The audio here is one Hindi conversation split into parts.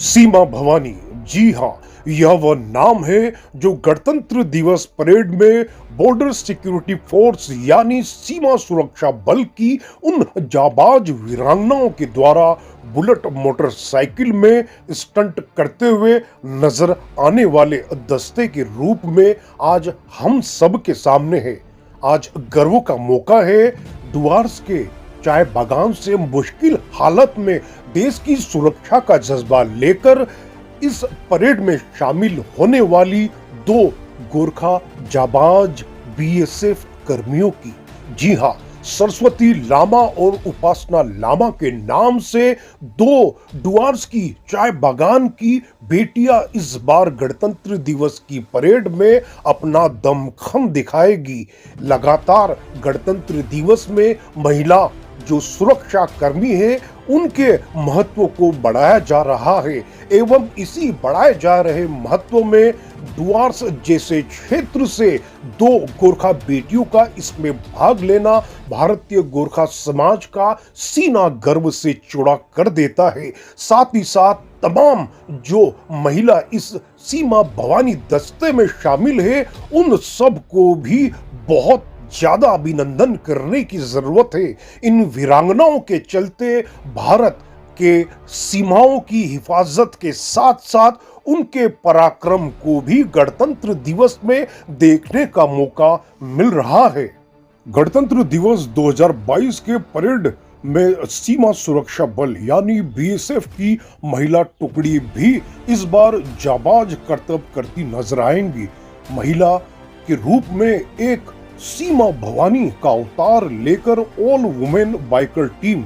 सीमा भवानी, जी हाँ, यह वह नाम है जो गणतंत्र दिवस परेड में बॉर्डर सिक्योरिटी फोर्स यानी सीमा सुरक्षा बल की उन जाबाज वीरांगनाओं के द्वारा बुलेट मोटरसाइकिल में स्टंट करते हुए नजर आने वाले दस्ते के रूप में आज हम सब के सामने है। आज गर्व का मौका है डुआर्स के चाय बागान से मुश्किल हालत में देश की सुरक्षा का जज्बा लेकर इस परेड में शामिल होने वाली दो गोरखा जाबाज बीएसएफ कर्मियों की। जी हां, सरस्वती लामा और उपासना लामा के नाम से दो डुआर्स की चाय बागान की बेटियां इस बार गणतंत्र दिवस की परेड में अपना दमखम दिखाएगी। लगातार गणतंत्र दिवस में महिला जो सुरक्षा कर्मी है उनके महत्व को बढ़ाया जा रहा है एवं इसी बढ़ाए जा रहे महत्व में डुआर्स जैसे क्षेत्र से दो गोरखा बेटियों का इसमें भाग लेना भारतीय गोरखा समाज का सीना गर्व से चौड़ा कर देता है। साथ ही साथ तमाम जो महिला इस सीमा भवानी दस्ते में शामिल है उन सब को भी बहुत ज्यादा अभिनंदन करने की जरूरत है। इन वीरांगनाओं के चलते भारत के सीमाओं की हिफाजत के साथ साथ उनके पराक्रम को भी गणतंत्र दिवस में देखने का मौका मिल रहा है। गणतंत्र दिवस 2022 के परेड में सीमा सुरक्षा बल यानी बीएसएफ की महिला टुकड़ी भी इस बार जाबाज करतब करती नजर आएंगी। महिला के रूप में एक सीमा भवानी का अवतार लेकर ऑल वुमेन बाइकर टीम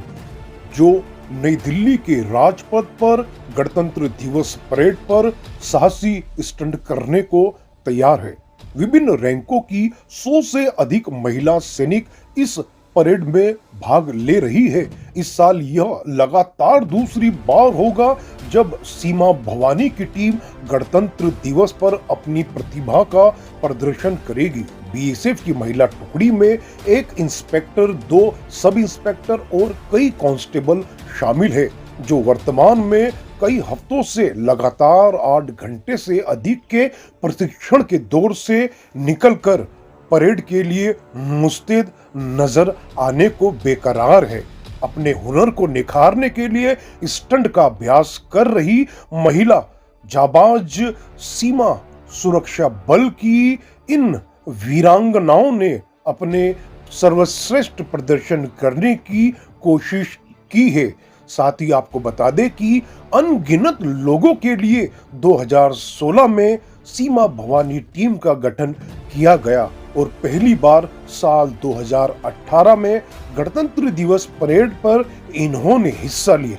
जो नई दिल्ली के राजपथ पर गणतंत्र दिवस परेड पर साहसी स्टंट करने को तैयार है। विभिन्न रैंकों की 100 से अधिक महिला सैनिक इस परेड में भाग ले रही है। इस साल यह लगातार दूसरी बार होगा जब सीमा भवानी की टीम गणतंत्र दिवस पर अपनी प्रतिभा का प्रदर्शन करेगी। बीएसएफ की महिला टुकड़ी में एक इंस्पेक्टर, 2 सब इंस्पेक्टर और कई कांस्टेबल शामिल है जो वर्तमान में कई हफ्तों से लगातार 8 घंटे से अधिक के प्रशिक्षण के दौर से निकलकर परेड के लिए मुस्तैद नजर आने को बेकरार है। अपने हुनर को निखारने के लिए स्टंट का अभ्यास कर रही महिला जाबाज सीमा सुरक्षा बल की इन वीरांगनाओं ने अपने सर्वश्रेष्ठ प्रदर्शन करने की कोशिश की है। साथ ही आपको बता दें कि अनगिनत लोगों के लिए 2016 में सीमा भवानी टीम का गठन किया गया और पहली बार साल 2018 में गणतंत्र दिवस परेड पर इन्होंने हिस्सा लिया।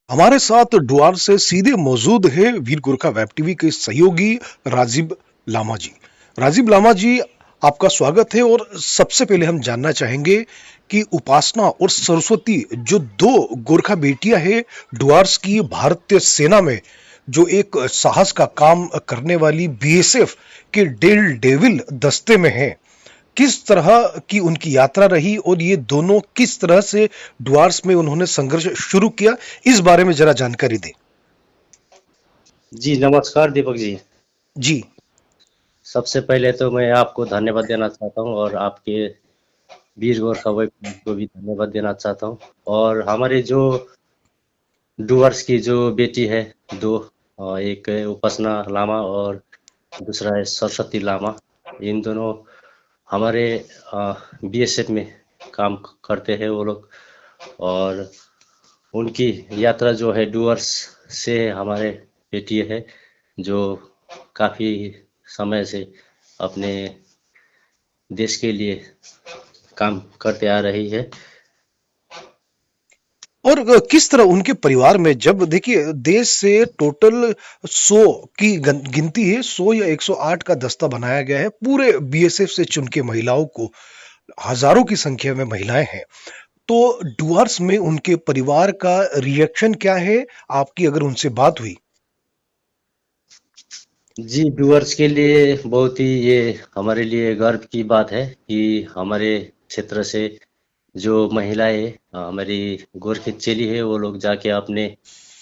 हमारे साथ डुआर से सीधे मौजूद है वीर गोरखा वेब टीवी के सहयोगी राजीव लामा जी। राजीव लामा जी, आपका स्वागत है और सबसे पहले हम जानना चाहेंगे कि उपासना और सरस्वती जो दो गोरखा बेटियां हैं डुआर्स की भारतीय सेना में जो एक साहस का काम करने वाली बीएसएफ के डेविल दस्ते में हैं, किस तरह की उनकी यात्रा रही और ये दोनों किस तरह से डुआर्स में उन्होंने संघर्ष शुरू किया, इस बारे में जरा जानकारी दें। जी नमस्कार दीपक जी। जी, सबसे पहले तो मैं आपको धन्यवाद देना चाहता हूं और आपके वीर गोरखा वेब को भी धन्यवाद देना चाहता हूं। और हमारे जो डुअर्स की जो बेटी है दो, एक है उपासना लामा और दूसरा है सरस्वती लामा, इन दोनों हमारे बीएसएफ में काम करते हैं वो लोग। और उनकी यात्रा जो है डुअर्स से हमारे बेटी है जो काफ़ी समय से अपने देश के लिए काम करते आ रही है। और किस तरह उनके परिवार में, जब देखिए देश से टोटल 100 की गिनती है, 100 या 108 का दस्ता बनाया गया है, पूरे बीएसएफ से चुन के महिलाओं को, हजारों की संख्या में महिलाएं हैं, तो डुआर्स में उनके परिवार का रिएक्शन क्या है, आपकी अगर उनसे बात हुई? जी डुअर्स के लिए बहुत ही ये हमारे लिए गर्व की बात है कि हमारे क्षेत्र से जो महिलाएं हमारी गोरखे चेली है, वो लोग जाके अपने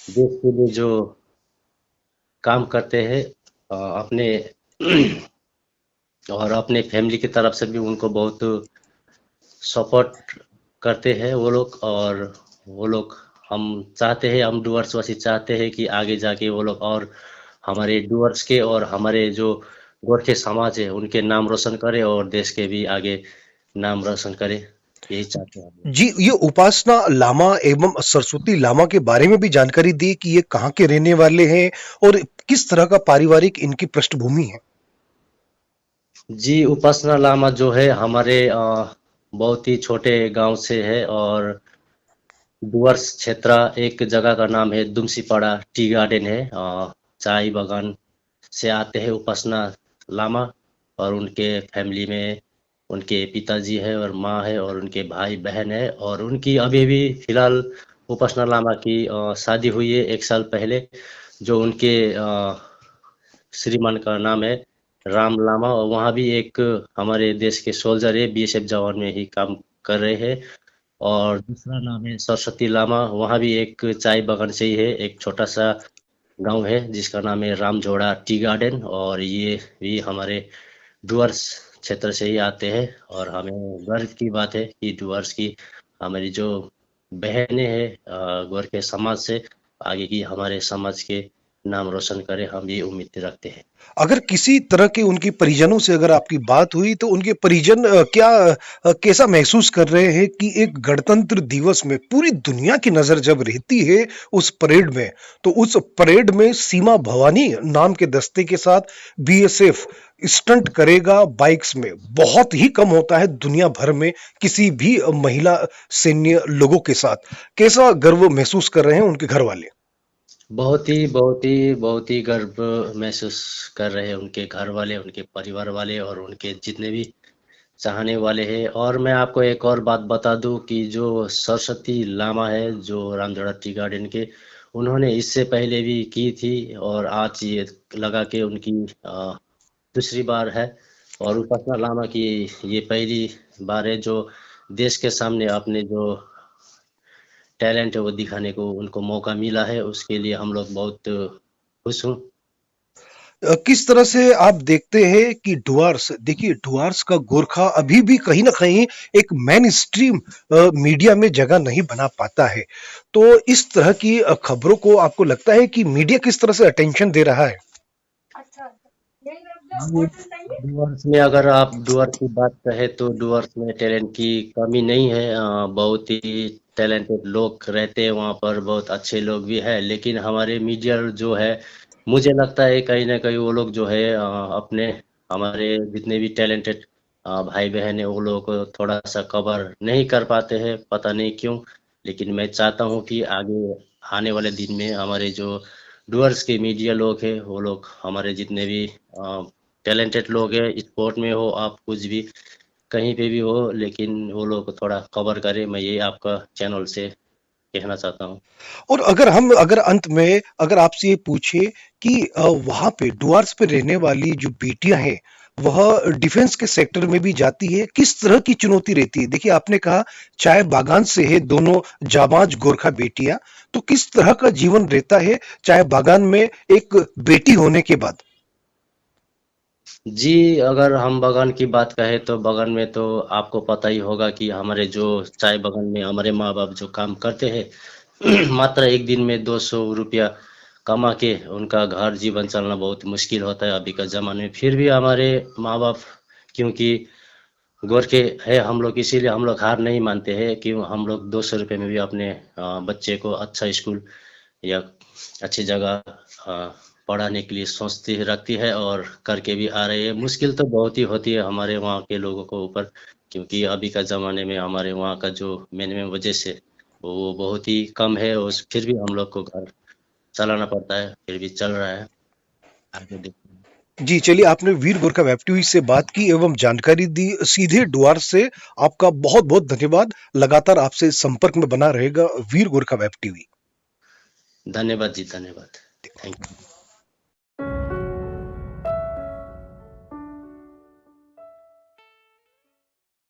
देश के लिए जो काम करते हैं, अपने और अपने फैमिली की तरफ से भी उनको बहुत सपोर्ट करते हैं वो लोग। और वो लोग, हम चाहते हैं, हम डूअर्स वासी चाहते हैं कि आगे जाके वो लोग और हमारे डूअर्स के और हमारे जो गोरखे समाज है उनके नाम रोशन करे और देश के भी आगे नाम रोशन करे, यही चाहते हैं हम लोग। जी, ये उपासना लामा एवं सरस्वती लामा के बारे में भी जानकारी दी कि ये कहाँ के रहने वाले हैं और किस तरह का पारिवारिक इनकी पृष्ठभूमि है। जी, उपासना लामा जो है हमारे बहुत ही छोटे गांव से है। और डुअर्स क्षेत्र एक जगह का नाम है, दुमसीपाड़ा टी गार्डन है, चाय बागान से आते हैं उपासना लामा। और उनके फैमिली में उनके पिताजी है और माँ है और उनके भाई बहन है। और उनकी अभी भी फिलहाल उपासना लामा की शादी हुई है 1 साल पहले। जो उनके श्रीमान का नाम है राम लामा, और वहाँ भी एक हमारे देश के सोल्जर है, बीएसएफ जवान में ही काम कर रहे हैं। और दूसरा नाम है सरस्वती लामा, वहाँ भी एक चाय बागान से ही है, एक छोटा सा गांव है जिसका नाम है रामझोड़ा टी गार्डन। और ये भी हमारे डुअर्स क्षेत्र से ही आते हैं। और हमें गर्व की बात है कि डुअर्स की हमारी जो बहनें हैं गोरखे समाज से आगे की हमारे समाज के नाम रोशन करे, हम ये उम्मीद रखते हैं। अगर किसी तरह के उनके परिजनों से अगर आपकी बात हुई तो उनके परिजन कैसा महसूस कर रहे हैं कि एक गणतंत्र दिवस में पूरी दुनिया की नजर जब रहती है उस परेड में, तो उस परेड में सीमा भवानी नाम के दस्ते के साथ बीएसएफ स्टंट करेगा बाइक्स में, बहुत ही कम होता है दुनिया भर में किसी भी महिला सैन्य लोगों के साथ। कैसा गर्व महसूस कर रहे हैं उनके घर वाले? बहुत ही गर्व महसूस कर रहे हैं उनके घर वाले, उनके परिवार वाले और उनके जितने भी चाहने वाले हैं। और मैं आपको एक और बात बता दूं कि जो सरस्वती लामा है जो रामजोड़ा टी गार्डन के, उन्होंने इससे पहले भी की थी। और आज ये लगा के उनकी दूसरी बार है। और उपासना लामा की ये पहली बार है जो देश के सामने अपने जो टैलेंट है वो दिखाने को उनको मौका मिला है। उसके लिए हम लोग बहुत खुश हूँ। किस तरह से आप देखते हैं कि डुआर्स, देखिए डुआर्स का गोरखा अभी भी कहीं ना कहीं एक मेन स्ट्रीम मीडिया में जगह नहीं बना पाता है, तो इस तरह की खबरों को आपको लगता है कि मीडिया किस तरह से अटेंशन दे रहा है? जी, डुअर्स में अगर आप डुअर्स की बात कहें तो डुअर्स में टैलेंट की कमी नहीं है। बहुत ही टैलेंटेड लोग रहते हैं वहाँ पर, बहुत अच्छे लोग भी हैं। लेकिन हमारे मीडिया जो है, मुझे लगता है कहीं ना कहीं वो लोग जो है अपने हमारे जितने भी टैलेंटेड भाई बहन है वो लोग को थोड़ा सा कवर नहीं कर पाते हैं, पता नहीं क्यों। लेकिन मैं चाहता हूँ कि आगे आने वाले दिन में हमारे जो डुअर्स के मीडिया लोग हैं वो लोग हमारे जितने भी टैलेंटेड लोग हैं, स्पोर्ट में हो आप कुछ भी कहीं पे भी हो, लेकिन वो लोग को थोड़ा कवर करें, मैं ये आपका चैनल से कहना चाहता हूँ। और अगर अंत में अगर आपसे ये पूछे कि वहां पे डुआर्स पे रहने वाली जो बेटियां हैं वह डिफेंस के सेक्टर में भी जाती है, किस तरह की चुनौती रहती है? देखिए आपने कहा चाय बागान से है दोनों जाबाज गोरखा बेटियां, तो किस तरह का जीवन रहता है चाय बागान में एक बेटी होने के बाद? जी, अगर हम बगान की बात कहें तो बगान में तो आपको पता ही होगा कि हमारे जो चाय बगान में हमारे माँ बाप जो काम करते हैं मात्र एक दिन में 200 रुपया कमा के उनका घर जीवन चलना बहुत मुश्किल होता है अभी का ज़माने में। फिर भी हमारे माँ बाप, क्योंकि गोरखे है हम लोग, इसीलिए हम लोग हार नहीं मानते हैं कि हम लोग 200 रुपये में भी अपने बच्चे को अच्छा स्कूल या अच्छी जगह पढ़ाने के लिए सोचती रखती है और करके भी आ रही है। मुश्किल तो बहुत ही होती है हमारे वहाँ के लोगों को ऊपर, क्योंकि अभी का ज़माने में हमारे वहाँ का जो मिनिमम वजह से वो बहुत ही कम है। और फिर भी हम लोग को घर चलाना पड़ता है, फिर भी चल रहा है। आगे देखते हैं। जी, चलिए आपने वीर गोरखा वेब टीवी से बात की एवं जानकारी दी सीधे डुआर्स से। आपका बहुत-बहुत धन्यवाद। लगातार आपसे संपर्क में बना रहेगा वीर गोरखा वेब टीवी। धन्यवाद जी, धन्यवाद। Thank you.